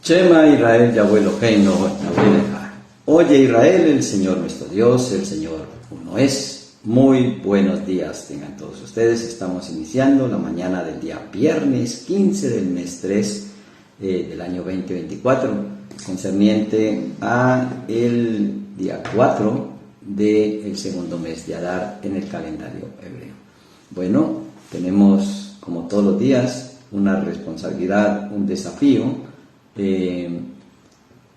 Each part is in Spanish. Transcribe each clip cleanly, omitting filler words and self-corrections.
Shema Israel, Yahweh Eloheinu, Yahweh Echad. Oye Israel, el Señor nuestro Dios, el Señor uno es. Muy buenos días tengan todos ustedes. Estamos iniciando la mañana del día viernes 15 del mes 3 del año 2024, concerniente a el día 4 del segundo mes de Adar en el calendario hebreo. Bueno, tenemos como todos los días una responsabilidad, un desafío,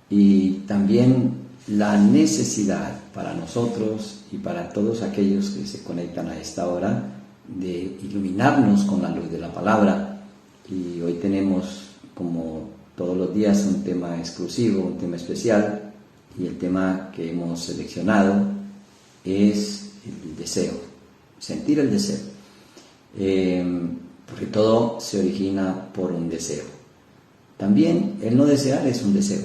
y también la necesidad para nosotros y para todos aquellos que se conectan a esta hora de iluminarnos con la luz de la palabra. Y hoy tenemos, como todos los días, un tema exclusivo, un tema especial, y el tema que hemos seleccionado es el deseo, sentir el deseo, porque todo se origina por un deseo. También el no desear es un deseo,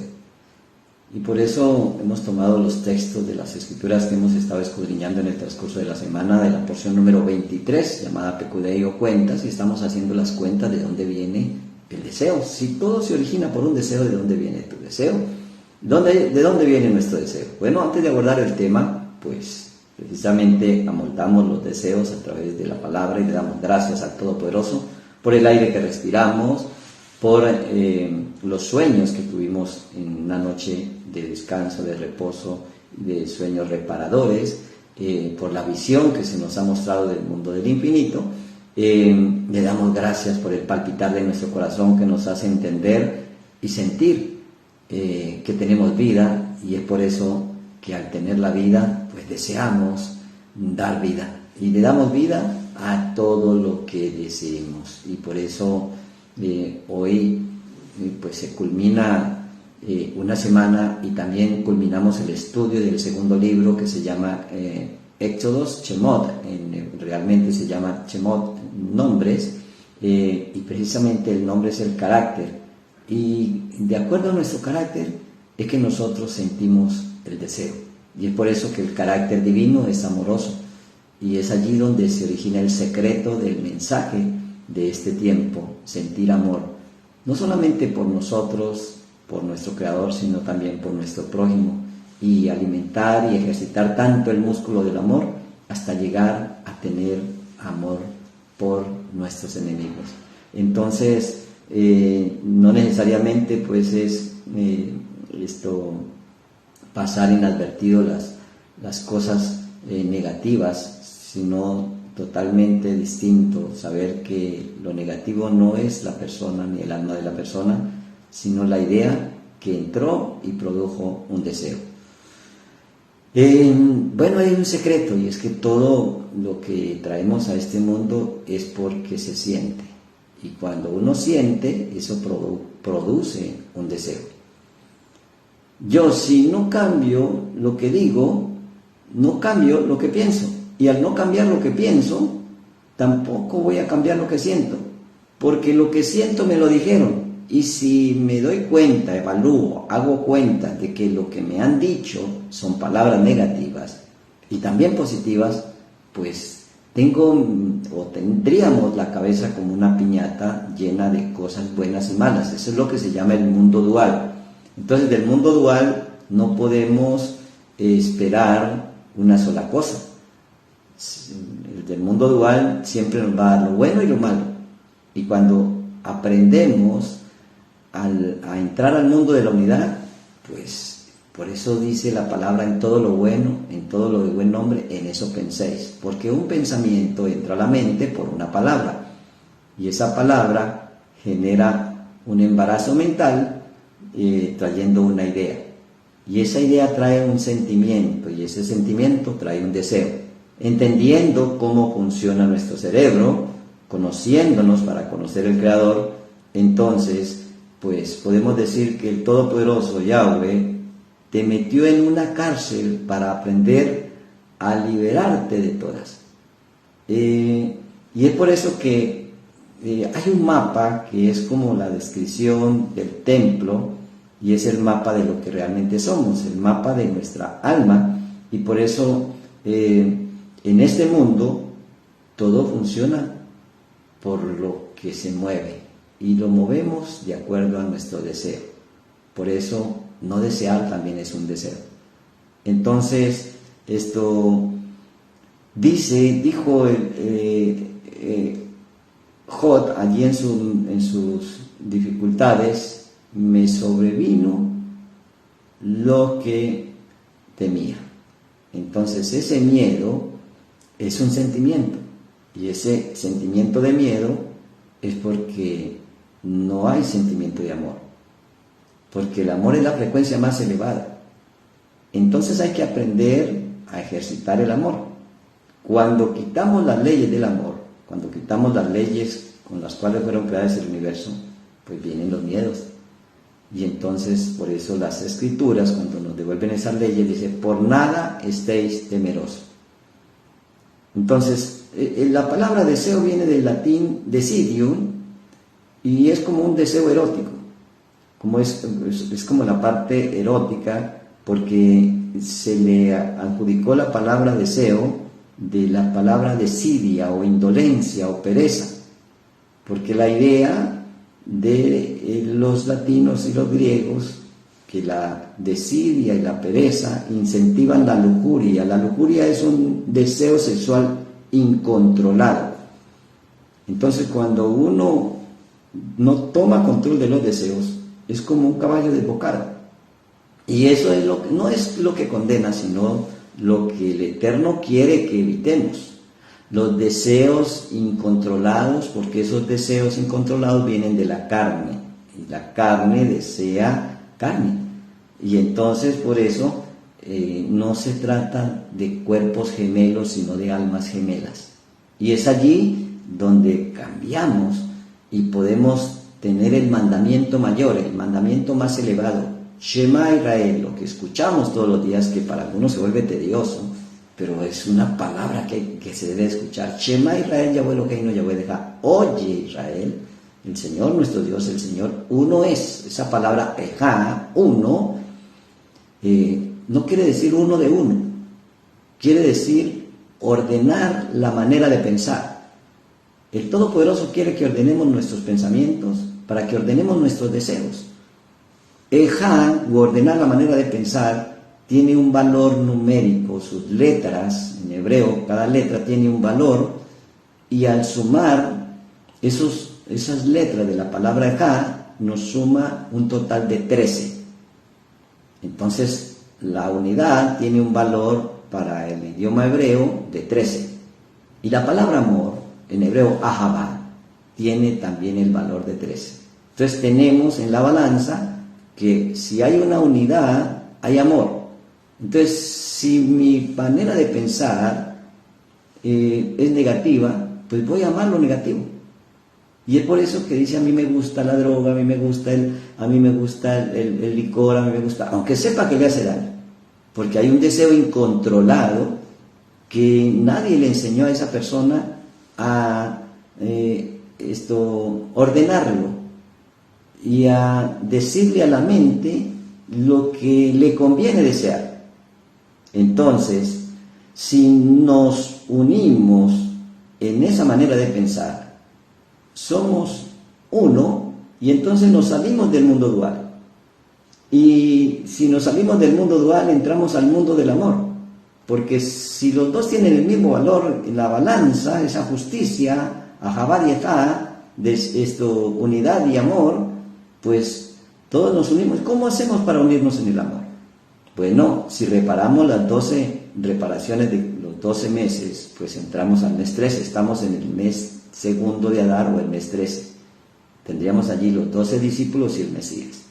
y por eso hemos tomado los textos de las escrituras que hemos estado escudriñando en el transcurso de la semana, de la porción número 23 llamada Pecudei o cuentas, y estamos haciendo las cuentas de dónde viene el deseo. Si todo se origina por un deseo, ¿de dónde viene tu deseo? ¿De dónde viene nuestro deseo? Bueno, antes de abordar el tema, pues precisamente amoldamos los deseos a través de la palabra y le damos gracias al Todopoderoso por el aire que respiramos, por los sueños que tuvimos en una noche de descanso, de reposo, de sueños reparadores, por la visión que se nos ha mostrado del mundo del infinito. Le damos gracias por el palpitar de nuestro corazón que nos hace entender y sentir que tenemos vida, y es por eso que al tener la vida, pues deseamos dar vida, y le damos vida a todo lo que deseemos. Y por eso hoy pues se culmina una semana, y también culminamos el estudio del segundo libro que se llama Éxodos, Shemot, realmente se llama Shemot, nombres, y precisamente el nombre es el carácter, y de acuerdo a nuestro carácter es que nosotros sentimos el deseo, y es por eso que el carácter divino es amoroso, y es allí donde se origina el secreto del mensaje de este tiempo: sentir amor, no solamente por nosotros, por nuestro Creador, sino también por nuestro prójimo, y alimentar y ejercitar tanto el músculo del amor hasta llegar a tener amor por nuestros enemigos. Entonces, no necesariamente pues es esto pasar inadvertido las cosas negativas, sino totalmente distinto saber que lo negativo no es la persona ni el alma de la persona, sino la idea que entró y produjo un deseo. Bueno, hay un secreto, y es que todo lo que traemos a este mundo es porque se siente, y cuando uno siente, eso produce un deseo. Yo, si no cambio lo que digo, no cambio lo que pienso, y al no cambiar lo que pienso, tampoco voy a cambiar lo que siento, porque lo que siento me lo dijeron. Y si me doy cuenta, evalúo, hago cuenta de que lo que me han dicho son palabras negativas y también positivas, pues tendríamos la cabeza como una piñata llena de cosas buenas y malas. Eso es lo que se llama el mundo dual. Entonces, del mundo dual no podemos esperar una sola cosa. Del mundo dual siempre nos va a dar lo bueno y lo malo, y cuando aprendemos a entrar al mundo de la unidad, pues por eso dice la palabra: en todo lo bueno, en todo lo de buen nombre, en eso penséis, porque un pensamiento entra a la mente por una palabra, y esa palabra genera un embarazo mental, trayendo una idea, y esa idea trae un sentimiento, y ese sentimiento trae un deseo. Entendiendo cómo funciona nuestro cerebro, conociéndonos para conocer el Creador, entonces pues podemos decir que el Todopoderoso Yahweh te metió en una cárcel para aprender a liberarte de todas. Y es por eso que hay un mapa que es como la descripción del templo, y es el mapa de lo que realmente somos, el mapa de nuestra alma, y por eso en este mundo todo funciona por lo que se mueve, y lo movemos de acuerdo a nuestro deseo. Por eso no desear también es un deseo. Entonces, dijo Jod allí en sus dificultades: me sobrevino lo que temía. Entonces ese miedo es un sentimiento, y ese sentimiento de miedo es porque no hay sentimiento de amor, porque el amor es la frecuencia más elevada. Entonces hay que aprender a ejercitar el amor. Cuando quitamos las leyes del amor, cuando quitamos las leyes con las cuales fueron creadas el universo, pues vienen los miedos. Y entonces, por eso las escrituras, cuando nos devuelven esas leyes, dice: por nada estéis temerosos. Entonces, la palabra deseo viene del latín desidium, y es como un deseo erótico, es como la parte erótica, porque se le adjudicó la palabra deseo de la palabra desidia o indolencia o pereza, porque la idea de los latinos y los griegos, que la desidia y la pereza incentivan la lujuria. La lujuria es un deseo sexual incontrolado. Entonces, cuando uno no toma control de los deseos, es como un caballo desbocado. Y eso es no es lo que condena, sino lo que el Eterno quiere que evitemos. Los deseos incontrolados, porque esos deseos incontrolados vienen de la carne, y la carne desea carne. Y entonces, por eso, no se trata de cuerpos gemelos, sino de almas gemelas. Y es allí donde cambiamos y podemos tener el mandamiento mayor, el mandamiento más elevado, Shema Israel, lo que escuchamos todos los días, que para algunos se vuelve tedioso, pero es una palabra que se debe escuchar. Shema Israel, Yahweh Eloheinu, Yahweh Echad. Oye Israel, el Señor nuestro Dios, el Señor uno es. Esa palabra Echad, uno, no quiere decir uno de uno, quiere decir ordenar la manera de pensar. El Todopoderoso quiere que ordenemos nuestros pensamientos para que ordenemos nuestros deseos. Echad, o ordenar la manera de pensar, tiene un valor numérico. Sus letras, en hebreo, cada letra tiene un valor, y al sumar esas letras de la palabra Echad, nos suma un total de 13. Entonces, la unidad tiene un valor para el idioma hebreo de 13. Y la palabra amor, en hebreo Ahavá, tiene también el valor de 13. Entonces tenemos en la balanza que si hay una unidad, hay amor. Entonces, si mi manera de pensar es negativa, pues voy a amar lo negativo. Y es por eso que dice: a mí me gusta la droga, a mí me gusta el licor, a mí me gusta, aunque sepa que le hace daño, porque hay un deseo incontrolado que nadie le enseñó a esa persona a ordenarlo y a decirle a la mente lo que le conviene desear. Entonces, si nos unimos en esa manera de pensar, somos uno, y entonces nos salimos del mundo dual. Y si nos salimos del mundo dual, entramos al mundo del amor, porque si los dos tienen el mismo valor en la balanza, esa justicia, Ahavá y Echad, unidad y amor, pues todos nos unimos. ¿Cómo hacemos para unirnos en el amor? Bueno, si reparamos las 12 reparaciones de los 12 meses, pues entramos al mes 13, estamos en el mes segundo de Adar, o el mes 13. Tendríamos allí los 12 discípulos y el Mesías.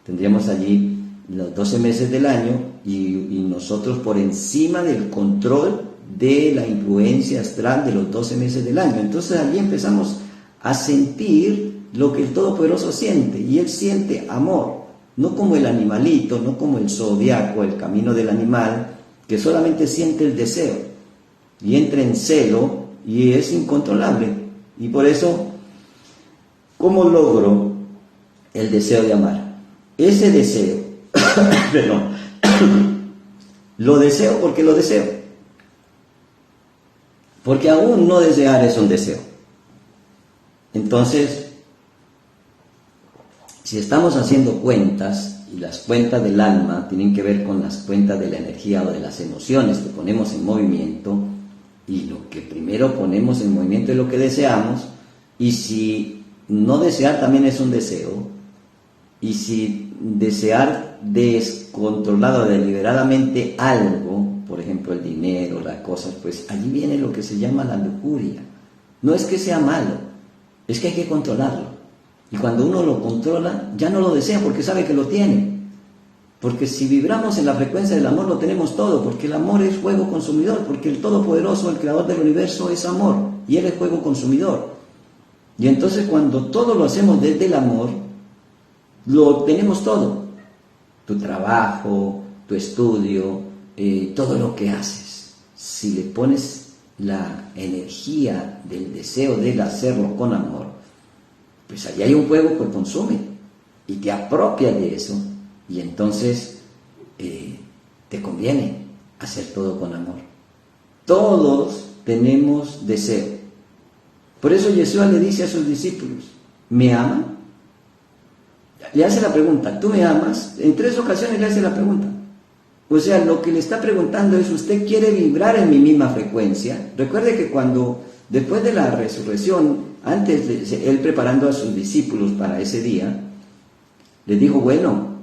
Tendríamos allí los 12 meses del año, y nosotros por encima del control de la influencia astral de los 12 meses del año. Entonces allí empezamos a sentir lo que el Todopoderoso siente, y Él siente amor. No como el animalito, no como el zodiaco, el camino del animal, que solamente siente el deseo y entra en celo y es incontrolable. Y por eso, ¿cómo logro el deseo de amar? Ese deseo, perdón, lo deseo porque lo deseo. Porque aún no desear es un deseo. Entonces, si estamos haciendo cuentas y las cuentas del alma tienen que ver con las cuentas de la energía o de las emociones que ponemos en movimiento, y lo que primero ponemos en movimiento es lo que deseamos, y si no desear también es un deseo, y si desear descontrolado, deliberadamente algo, por ejemplo el dinero, las cosas, pues allí viene lo que se llama la lujuria. No es que sea malo, es que hay que controlarlo. Y cuando uno lo controla, ya no lo desea porque sabe que lo tiene. Porque si vibramos en la frecuencia del amor, lo tenemos todo, porque el amor es fuego consumidor, porque el Todopoderoso, el Creador del Universo, es amor, y Él es fuego consumidor. Y entonces cuando todo lo hacemos desde el amor, lo tenemos todo. Tu trabajo, tu estudio, todo lo que haces. Si le pones la energía del deseo de hacerlo con amor, pues allí hay un fuego que consume y te apropias de eso, y entonces te conviene hacer todo con amor. Todos tenemos deseo. Por eso Yeshua le dice a sus discípulos: ¿me aman? Le hace la pregunta: ¿tú me amas? En 3 ocasiones le hace la pregunta. O sea, lo que le está preguntando es: ¿usted quiere vibrar en mi misma frecuencia? Recuerde que después de la resurrección, antes él preparando a sus discípulos para ese día, les dijo: bueno,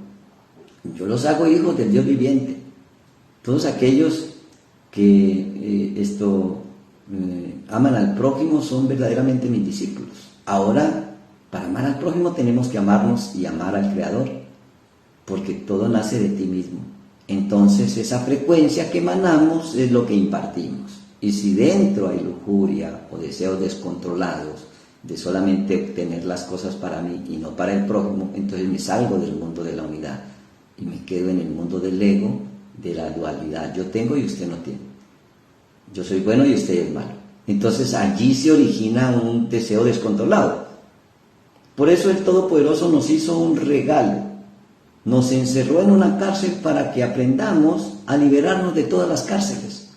yo los hago hijos del Dios viviente. Todos aquellos que aman al prójimo son verdaderamente mis discípulos. Ahora, para amar al prójimo tenemos que amarnos y amar al Creador, porque todo nace de ti mismo. Entonces esa frecuencia que emanamos es lo que impartimos. Y si dentro hay lujuria o deseos descontrolados de solamente obtener las cosas para mí y no para el prójimo, entonces me salgo del mundo de la unidad y me quedo en el mundo del ego, de la dualidad. Yo tengo y usted no tiene. Yo soy bueno y usted es malo. Entonces allí se origina un deseo descontrolado. Por eso el Todopoderoso nos hizo un regalo. Nos encerró en una cárcel para que aprendamos a liberarnos de todas las cárceles.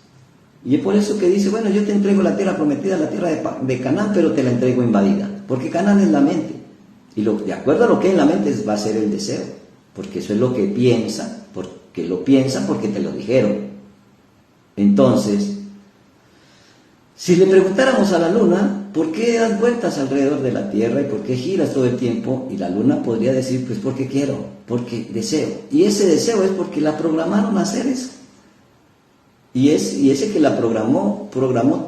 Y es por eso que dice: bueno, yo te entrego la tierra prometida, la tierra de Canaán, pero te la entrego invadida. Porque Canaán es la mente. Y de acuerdo a lo que es la mente va a ser el deseo. Porque eso es lo que piensa, porque lo piensa, porque te lo dijeron. Entonces, si le preguntáramos a la luna: ¿por qué das vueltas alrededor de la Tierra y por qué giras todo el tiempo? Y la luna podría decir: pues porque quiero, porque deseo. Y ese deseo es porque la programaron a hacer eso. Y ese que la programó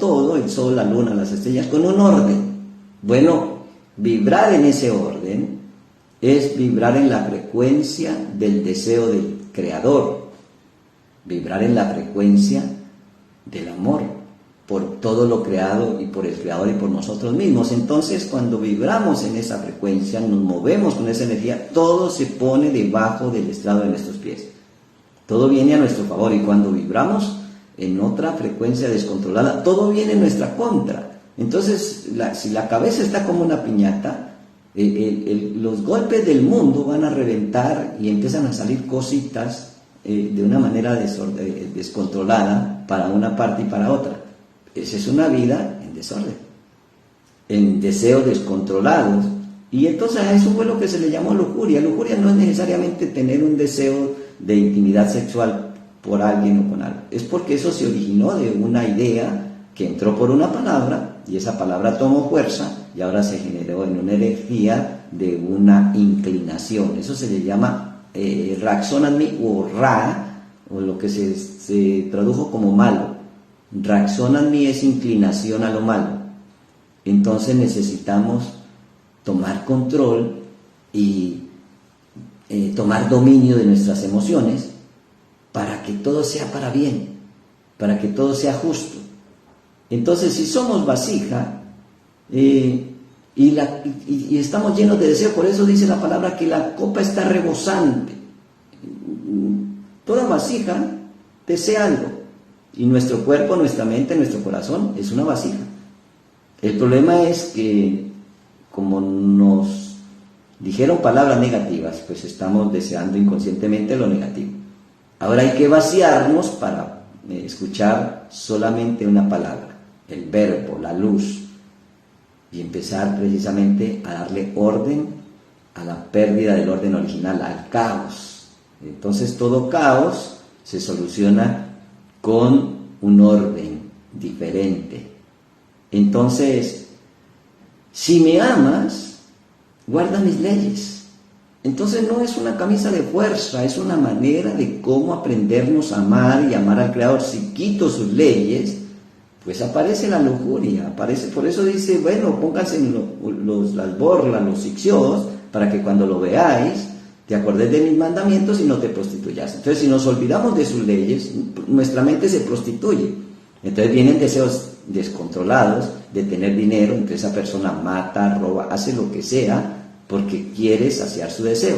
todo, el sol, la luna, las estrellas, con un orden. Bueno, vibrar en ese orden es vibrar en la frecuencia del deseo del Creador. Vibrar en la frecuencia del amor por todo lo creado y por el Creador y por nosotros mismos. Entonces, cuando vibramos en esa frecuencia, nos movemos con esa energía, todo se pone debajo del estrado de nuestros pies. Todo viene a nuestro favor, y cuando vibramos en otra frecuencia descontrolada, todo viene en nuestra contra. Entonces, si la cabeza está como una piñata, los golpes del mundo van a reventar y empiezan a salir cositas de una manera descontrolada para una parte y para otra. Esa es una vida en desorden, en deseos descontrolados. Y entonces a eso fue lo que se le llamó lujuria. Lujuria no es necesariamente tener un deseo de intimidad sexual por alguien o con algo. Es porque eso se originó de una idea que entró por una palabra, y esa palabra tomó fuerza y ahora se generó en una energía de una inclinación. Eso se le llama Raxonanmi o Ra, o lo que se tradujo como malo. Raxonanmi es inclinación a lo malo. Entonces necesitamos tomar control y tomar dominio de nuestras emociones para que todo sea para bien, para que todo sea justo. Entonces, si somos vasija y estamos llenos de deseo, por eso dice la palabra que la copa está rebosante. Toda vasija desea algo, y nuestro cuerpo, nuestra mente, nuestro corazón es una vasija. El problema es que, como nos dijeron palabras negativas, pues estamos deseando inconscientemente lo negativo. Ahora hay que vaciarnos para escuchar solamente una palabra, el verbo, la luz, y empezar precisamente a darle orden a la pérdida del orden original, al caos. Entonces todo caos se soluciona con un orden diferente. Entonces, si me amas, guarda mis leyes. Entonces no es una camisa de fuerza, es una manera de cómo aprendernos a amar y amar al Creador. Si quito sus leyes, pues aparece la lujuria, aparece, por eso dice, bueno, pónganse las borlas, los ixios, para que cuando lo veáis, te acordés de mis mandamientos y no te prostituyas. Entonces, si nos olvidamos de sus leyes, nuestra mente se prostituye. Entonces vienen deseos descontrolados de tener dinero, entonces esa persona mata, roba, hace lo que sea, porque quiere saciar su deseo.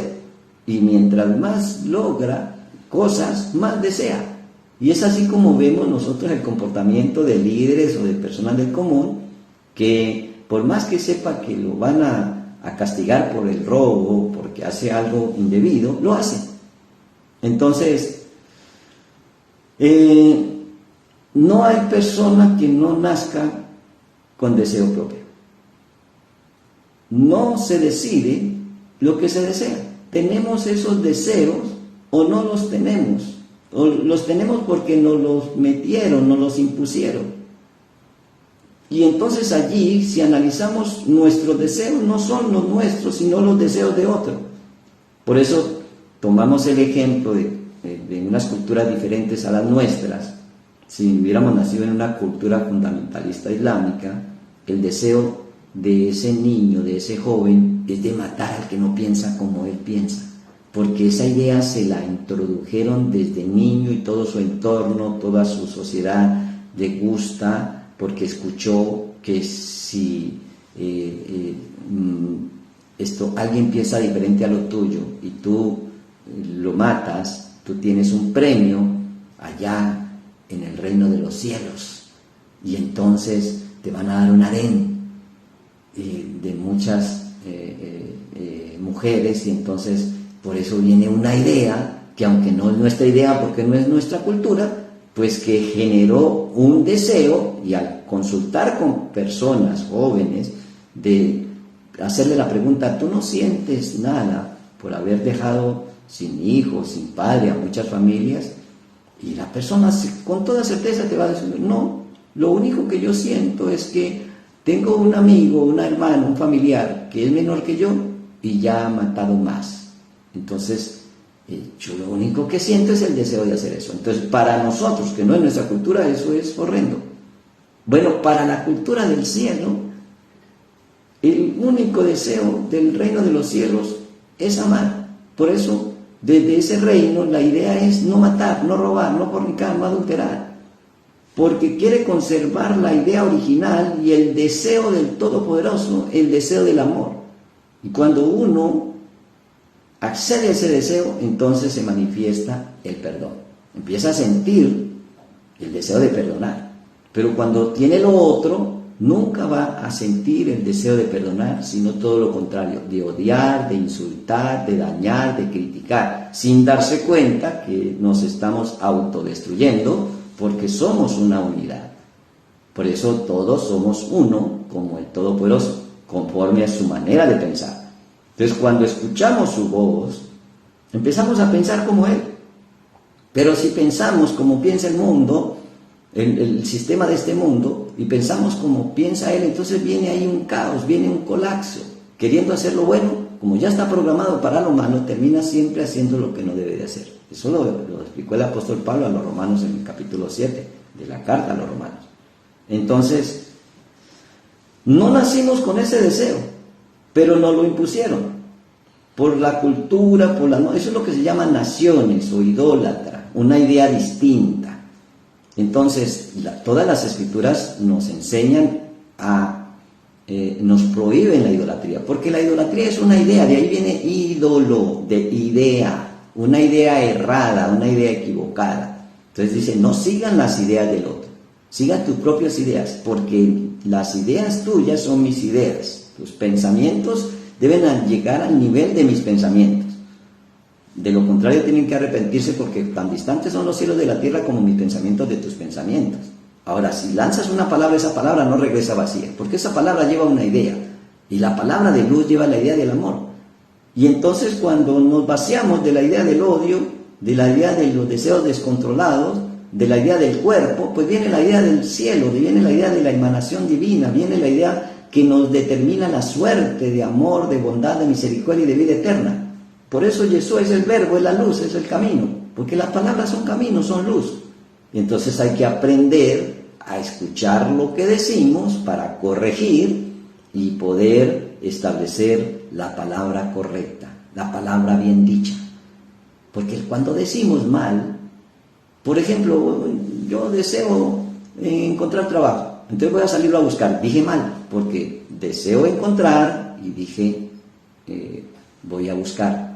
Y mientras más logra cosas, más desea. Y es así como vemos nosotros el comportamiento de líderes o de personas del común, que por más que sepa que lo van a castigar por el robo, porque hace algo indebido, lo hacen. Entonces, no hay persona que no nazca con deseo propio. No se decide lo que se desea. Tenemos esos deseos o no los tenemos. O los tenemos porque nos los metieron, nos los impusieron. Y entonces allí, si analizamos, nuestros deseos no son los nuestros, sino los deseos de otro. Por eso tomamos el ejemplo de unas culturas diferentes a las nuestras. Si hubiéramos nacido en una cultura fundamentalista islámica, el deseo de ese niño, de ese joven, es de matar al que no piensa como él piensa. Porque esa idea se la introdujeron desde niño y todo su entorno, toda su sociedad le gusta, porque escuchó que si alguien piensa diferente a lo tuyo y tú lo matas, tú tienes un premio allá en el reino de los cielos, y entonces te van a dar un harén de muchas mujeres, y entonces por eso viene una idea que, aunque no es nuestra idea porque no es nuestra cultura, pues que generó un deseo, y al consultar con personas jóvenes, de hacerle la pregunta, ¿tú no sientes nada por haber dejado sin hijos, sin padre a muchas familias? Y la persona con toda certeza te va a decir, no, lo único que yo siento es que tengo un amigo, una hermana, un familiar que es menor que yo y ya ha matado más. Entonces, yo lo único que siento es el deseo de hacer eso. Entonces, para nosotros, que no es nuestra cultura, eso es horrendo. Bueno, para la cultura del cielo, el único deseo del reino de los cielos es amar. Por eso, desde ese reino, la idea es no matar, no robar, no fornicar, no adulterar. Porque quiere conservar la idea original y el deseo del Todopoderoso, el deseo del amor. Y cuando uno accede a ese deseo, entonces se manifiesta el perdón. Empieza a sentir el deseo de perdonar. Pero cuando tiene lo otro, nunca va a sentir el deseo de perdonar, sino todo lo contrario, de odiar, de insultar, de dañar, de criticar, sin darse cuenta que nos estamos autodestruyendo, porque somos una unidad. Por eso todos somos uno, como el Todopoderoso, conforme a su manera de pensar. Entonces, cuando escuchamos su voz, empezamos a pensar como Él. Pero si pensamos como piensa el mundo, el sistema de este mundo, y pensamos como piensa Él, entonces viene ahí un caos, viene un colapso. Queriendo hacer lo bueno, como ya está programado para lo malo, termina siempre haciendo lo que no debe de hacer. Eso lo explicó el apóstol Pablo a los romanos en el capítulo 7 de la carta a los romanos. Entonces, no nacimos con ese deseo, pero nos lo impusieron por la cultura, eso es lo que se llama naciones o idólatra, una idea distinta. Entonces, todas las escrituras nos enseñan nos prohíben la idolatría, porque la idolatría es una idea, de ahí viene ídolo, de idea, una idea errada, una idea equivocada. Entonces dice, no sigan las ideas del otro, sigan tus propias ideas, porque las ideas tuyas son mis ideas, tus pensamientos deben llegar al nivel de mis pensamientos. De lo contrario tienen que arrepentirse, porque tan distantes son los cielos de la tierra como mis pensamientos de tus pensamientos. Ahora, si lanzas una palabra, esa palabra no regresa vacía, porque esa palabra lleva una idea, y la palabra de luz lleva la idea del amor. Y entonces cuando nos vaciamos de la idea del odio, de la idea de los deseos descontrolados, de la idea del cuerpo, pues viene la idea del cielo, viene la idea de la emanación divina, viene la idea que nos determina la suerte de amor, de bondad, de misericordia y de vida eterna. Por eso Yeshua es el verbo, es la luz, es el camino, porque las palabras son camino, son luz. Y entonces hay que aprender a escuchar lo que decimos para corregir y poder establecer la palabra correcta, la palabra bien dicha. Porque cuando decimos mal, por ejemplo, yo deseo encontrar trabajo, entonces voy a salirlo a buscar. Dije mal, porque deseo encontrar y dije voy a buscar.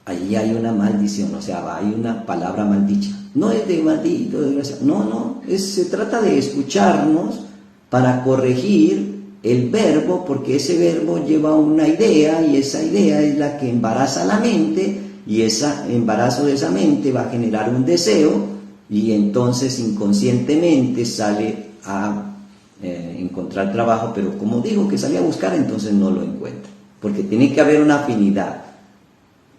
Allí hay una maldición, o sea, hay una palabra maldicha. No es de maldito, desgraciado. No, se trata de escucharnos para corregir el verbo, porque ese verbo lleva una idea y esa idea es la que embaraza la mente y ese embarazo de esa mente va a generar un deseo y entonces inconscientemente sale a encontrar trabajo, pero como digo que sale a buscar, entonces no lo encuentra, porque tiene que haber una afinidad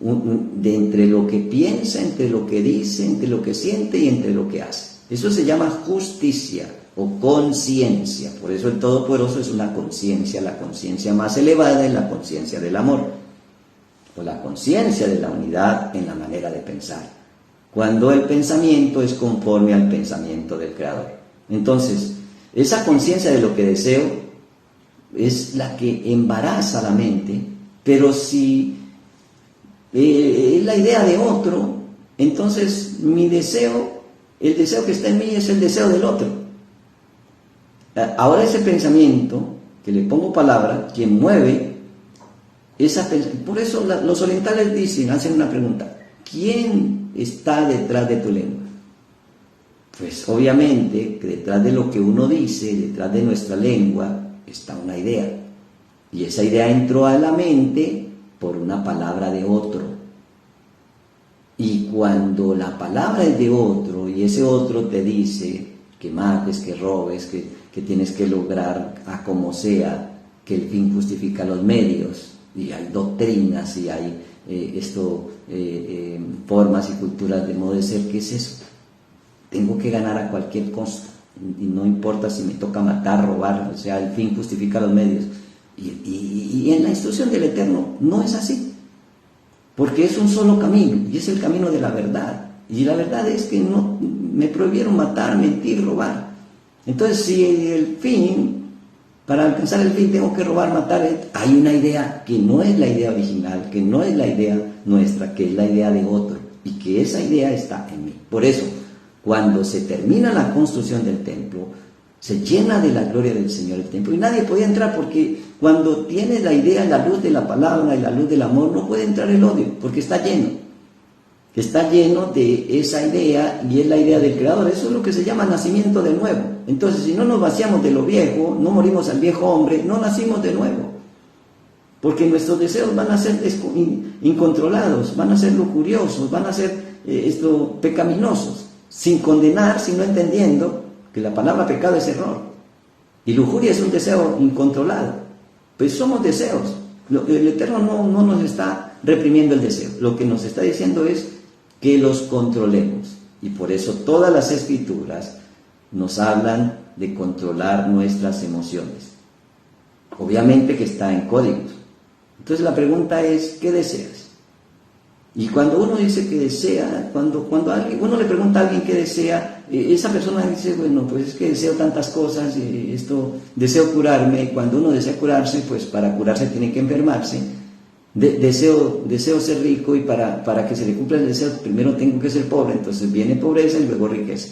de entre lo que piensa, entre lo que dice, entre lo que siente y entre lo que hace. Eso se llama justicia o conciencia. Por eso el Todopoderoso es una conciencia. La conciencia más elevada es la conciencia del amor, o la conciencia de la unidad en la manera de pensar, cuando el pensamiento es conforme al pensamiento del Creador. Entonces, esa conciencia de lo que deseo es la que embaraza la mente, pero si es la idea de otro, entonces mi deseo, el deseo que está en mí es el deseo del otro. Ahora ese pensamiento, que le pongo palabra, quien mueve, por eso los orientales dicen, hacen una pregunta: ¿quién está detrás de tu lengua? Pues obviamente que detrás de lo que uno dice, detrás de nuestra lengua, está una idea. Y esa idea entró a la mente por una palabra de otro. Y cuando la palabra es de otro y ese otro te dice que mates, que robes, que tienes que lograr a como sea, que el fin justifica los medios, y hay doctrinas y hay formas y culturas de modo de ser, ¿qué es eso? Tengo que ganar a cualquier costa y no importa si me toca matar, robar, o sea, el fin justifica los medios. Y en la instrucción del Eterno no es así, porque es un solo camino y es el camino de la verdad, y la verdad es que no me prohibieron matar, mentir, robar. Entonces, si el fin, para alcanzar el fin tengo que robar, matar, hay una idea que no es la idea original, que no es la idea nuestra, que es la idea de otro, y que esa idea está en mí. Por eso, cuando se termina la construcción del templo, se llena de la gloria del Señor el templo, y nadie podía entrar, porque cuando tiene la idea, la luz de la palabra y la luz del amor, no puede entrar el odio, porque está lleno de esa idea, y es la idea del Creador. Eso es lo que se llama nacimiento de nuevo. Entonces, si no nos vaciamos de lo viejo, no morimos al viejo hombre, no nacimos de nuevo, porque nuestros deseos van a ser incontrolados, van a ser lujuriosos, van a ser pecaminosos, sin condenar, sino entendiendo que la palabra pecado es error, y lujuria es un deseo incontrolado. Pues somos deseos. El Eterno no nos está reprimiendo el deseo, lo que nos está diciendo es que los controlemos, y por eso todas las escrituras nos hablan de controlar nuestras emociones. Obviamente que está en códigos. Entonces la pregunta es: ¿qué deseas? Y cuando uno dice que desea, cuando uno le pregunta a alguien qué desea, esa persona dice: bueno, pues es que deseo tantas cosas, deseo curarme. Cuando uno desea curarse, pues para curarse tiene que enfermarse. Deseo ser rico, y para que se le cumpla el deseo, primero tengo que ser pobre. Entonces viene pobreza y luego riqueza.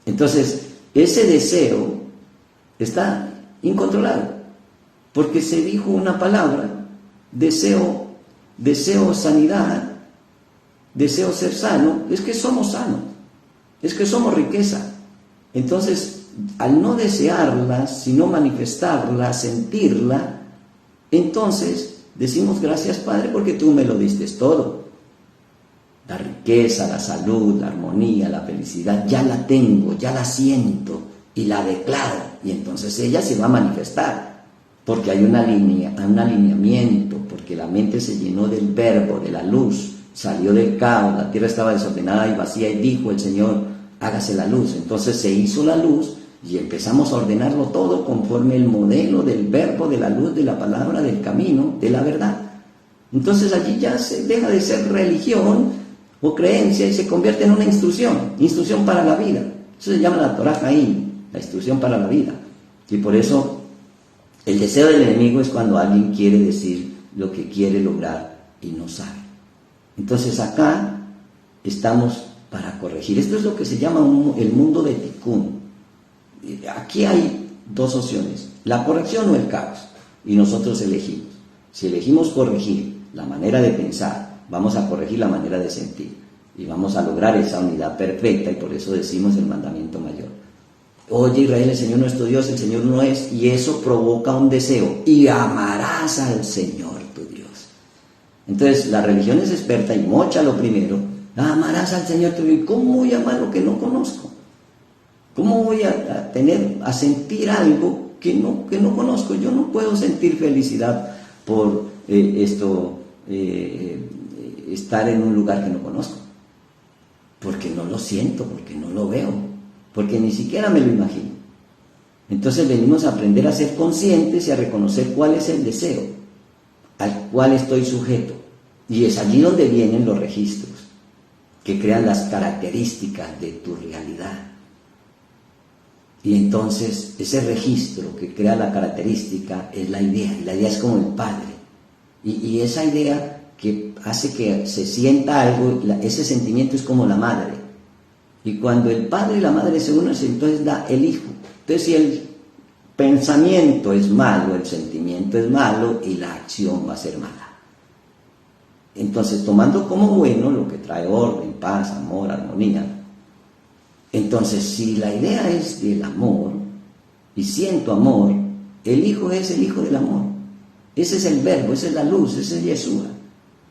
Entonces, ese deseo está incontrolado, porque se dijo una palabra: deseo sanidad, deseo ser sano. Es que somos sanos, es que somos riqueza. Entonces, al no desearla, sino manifestarla, sentirla, entonces decimos: gracias, Padre, porque tú me lo diste todo. La riqueza, la salud, la armonía, la felicidad, ya la tengo, ya la siento y la declaro, y entonces ella se va a manifestar. porque hay un alineamiento, porque la mente se llenó del verbo, de la luz, salió del caos, la tierra estaba desordenada y vacía y dijo el Señor, hágase la luz. Entonces se hizo la luz y empezamos a ordenarlo todo conforme el modelo del verbo, de la luz, de la palabra, del camino, de la verdad. Entonces allí ya se deja de ser religión o creencia y se convierte en una instrucción para la vida. Eso se llama la Torah Jaim, la instrucción para la vida. Y por eso el deseo del enemigo es cuando alguien quiere decir lo que quiere lograr y no sabe. Entonces acá estamos para corregir. Esto es lo que se llama el mundo de Tikkun. Aquí hay dos opciones, la corrección o el caos, y nosotros elegimos. Si elegimos corregir la manera de pensar, vamos a corregir la manera de sentir y vamos a lograr esa unidad perfecta, y por eso decimos el mandamiento mayor. Oye Israel, el Señor nuestro Dios, el Señor no es, y eso provoca un deseo, y amarás al Señor tu Dios. Entonces la religión es experta y mocha lo primero, amarás al Señor tu Dios. ¿Cómo voy a amar lo que no conozco? ¿Cómo voy a sentir algo que no conozco? Yo no puedo sentir felicidad por estar en un lugar que no conozco, porque no lo siento, porque no lo veo, porque ni siquiera me lo imagino. Entonces venimos a aprender a ser conscientes y a reconocer cuál es el deseo al cual estoy sujeto, y es allí donde vienen los registros que crean las características de tu realidad. Y entonces ese registro que crea la característica es la idea, y la idea es como el Padre, y esa idea que hace que se sienta algo, ese sentimiento es como la madre, y cuando el Padre y la madre se unen, entonces da el Hijo. Entonces si el pensamiento es malo, el sentimiento es malo y la acción va a ser mala. Entonces, tomando como bueno lo que trae orden, paz, amor, armonía, entonces si la idea es del amor y siento amor, el Hijo es el Hijo del amor. Ese es el verbo, esa es la luz, ese es Yeshua,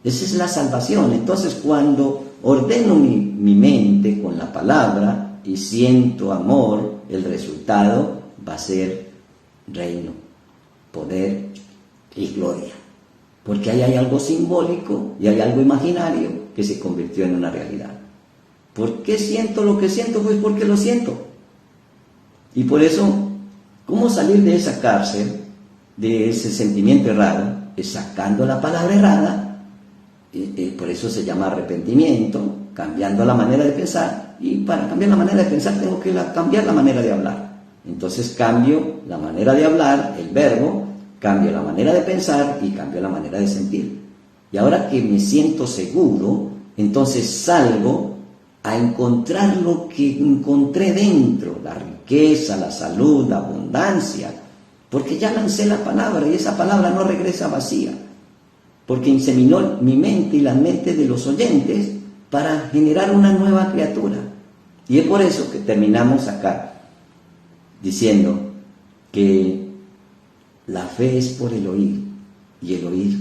esa es la salvación. Entonces cuando ordeno mi mente con la palabra y siento amor, el resultado va a ser reino, poder y gloria, porque ahí hay algo simbólico y hay algo imaginario que se convirtió en una realidad. ¿Por qué siento lo que siento? Pues porque lo siento. Y por eso, ¿cómo salir de esa cárcel, de ese sentimiento errado? Es sacando la palabra errada, por eso se llama arrepentimiento, cambiando la manera de pensar, y para cambiar la manera de pensar tengo que cambiar la manera de hablar. Entonces cambio la manera de hablar, el verbo, cambio la manera de pensar y cambio la manera de sentir. Y ahora que me siento seguro, entonces salgo a encontrar lo que encontré dentro, la riqueza, la salud, la abundancia, porque ya lancé la palabra y esa palabra no regresa vacía, porque inseminó mi mente y la mente de los oyentes para generar una nueva criatura. Y es por eso que terminamos acá diciendo que la fe es por el oír, y el oír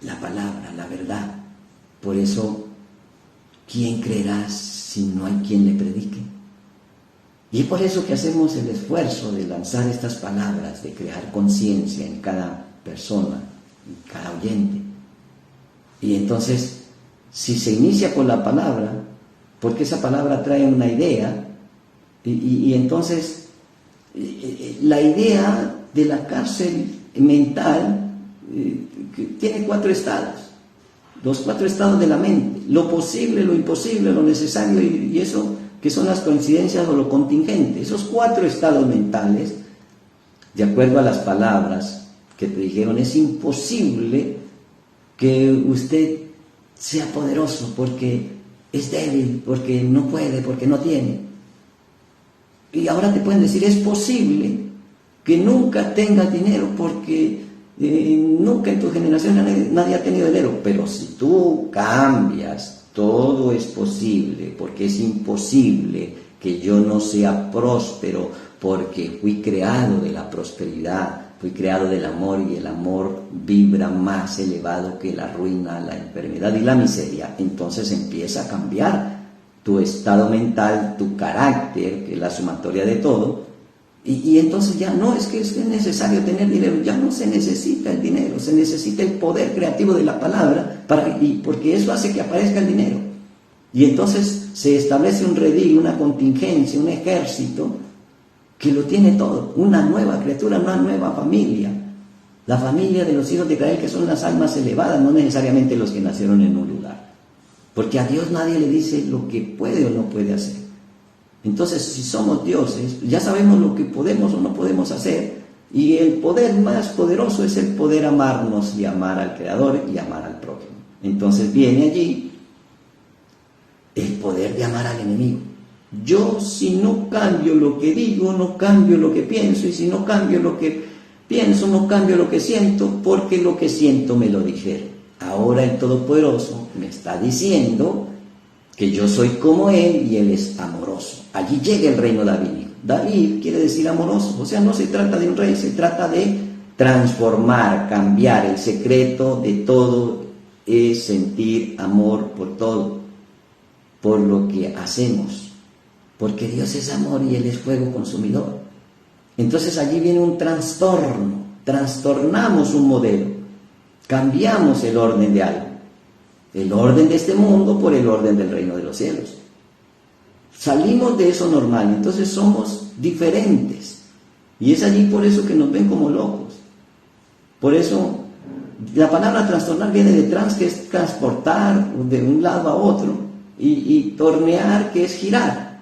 la palabra, la verdad. Por eso, ¿quién creerá si no hay quien le predique? Y es por eso que hacemos el esfuerzo de lanzar estas palabras, de crear conciencia en cada persona, en cada oyente. Y entonces, si se inicia con la palabra, porque esa palabra trae una idea, y entonces la idea de la cárcel mental que tiene 4 estados, los 4 estados de la mente: lo posible, lo imposible, lo necesario y eso que son las coincidencias o lo contingente. Esos 4 estados mentales, de acuerdo a las palabras que te dijeron, es imposible que usted sea poderoso porque es débil, porque no puede, porque no tiene. Y ahora te pueden decir, es posible que nunca tengas dinero porque nunca en tu generación nadie ha tenido dinero. Pero si tú cambias, todo es posible, porque es imposible que yo no sea próspero, porque fui creado de la prosperidad, fui creado del amor, y el amor vibra más elevado que la ruina, la enfermedad y la miseria. Entonces empieza a cambiar tu estado mental, tu carácter, que es la sumatoria de todo, Y entonces ya no es que es necesario tener dinero, ya no se necesita el dinero, se necesita el poder creativo de la palabra, porque eso hace que aparezca el dinero. Y entonces se establece un redil, una contingencia, un ejército que lo tiene todo, una nueva criatura, una nueva familia. La familia de los hijos de Israel, que son las almas elevadas, no necesariamente los que nacieron en un lugar. Porque a Dios nadie le dice lo que puede o no puede hacer. Entonces, si somos dioses, ya sabemos lo que podemos o no podemos hacer, y el poder más poderoso es el poder amarnos y amar al Creador y amar al prójimo. Entonces viene allí el poder de amar al enemigo. Yo, si no cambio lo que digo, no cambio lo que pienso, y si no cambio lo que pienso, no cambio lo que siento, porque lo que siento me lo dijeron. Ahora el Todopoderoso me está diciendo que yo soy como Él y Él es amoroso. Allí llega el reino davídico. David quiere decir amoroso, o sea, no se trata de un rey, se trata de transformar, cambiar. El secreto de todo es sentir amor por todo, por lo que hacemos, porque Dios es amor y Él es fuego consumidor. Entonces allí viene un trastorno, trastornamos un modelo, cambiamos el orden de algo, el orden de este mundo por el orden del reino de los cielos. Salimos de eso normal, entonces somos diferentes. Y es allí por eso que nos ven como locos. Por eso la palabra trastornar viene de trans, que es transportar de un lado a otro, y tornear, que es girar.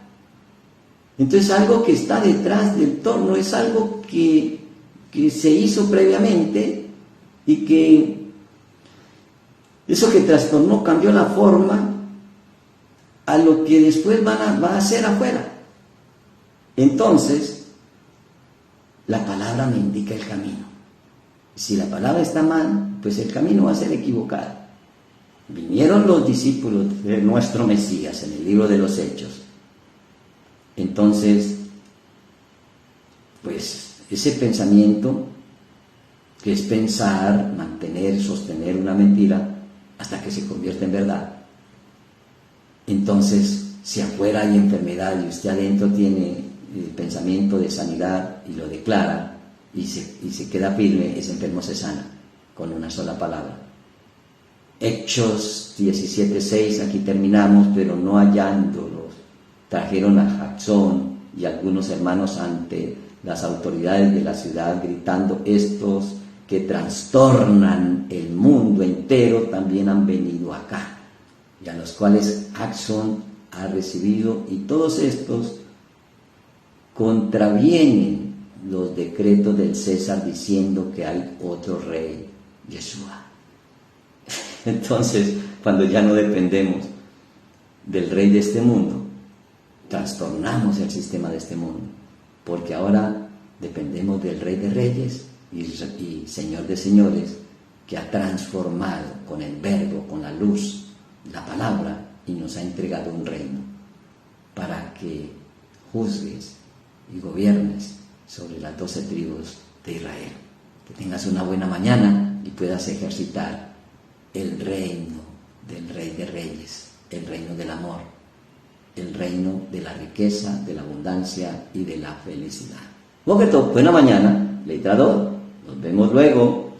Entonces algo que está detrás del torno es algo que se hizo previamente, y que eso que trastornó cambió la forma a lo que después va a hacer afuera. Entonces, la palabra me indica el camino. Si la palabra está mal, pues el camino va a ser equivocado. Vinieron los discípulos de nuestro Mesías en el libro de los Hechos. Entonces, pues ese pensamiento, que es pensar, mantener, sostener una mentira hasta que se convierte en verdad. Entonces, si afuera hay enfermedad y usted adentro tiene el pensamiento de sanidad y lo declara y se queda firme, ese enfermo se sana con una sola palabra. Hechos 17:6, aquí terminamos, pero no hallándolos, trajeron a Jacsón y algunos hermanos ante las autoridades de la ciudad, gritando: estos que trastornan el mundo entero también han venido acá, y a los cuales Jacsón ha recibido, y todos estos contravienen los decretos del César diciendo que hay otro rey, Yeshua. Entonces, cuando ya no dependemos del rey de este mundo, trastornamos el sistema de este mundo, porque ahora dependemos del Rey de Reyes y Señor de Señores, que ha transformado con el verbo, con la luz, la palabra, y nos ha entregado un reino para que juzgues y gobiernes sobre las 12 tribus de Israel. Que tengas una buena mañana y puedas ejercitar el reino del Rey de Reyes, el reino del amor, el reino de la riqueza, de la abundancia y de la felicidad. Buena mañana, leitrador. Nos vemos luego.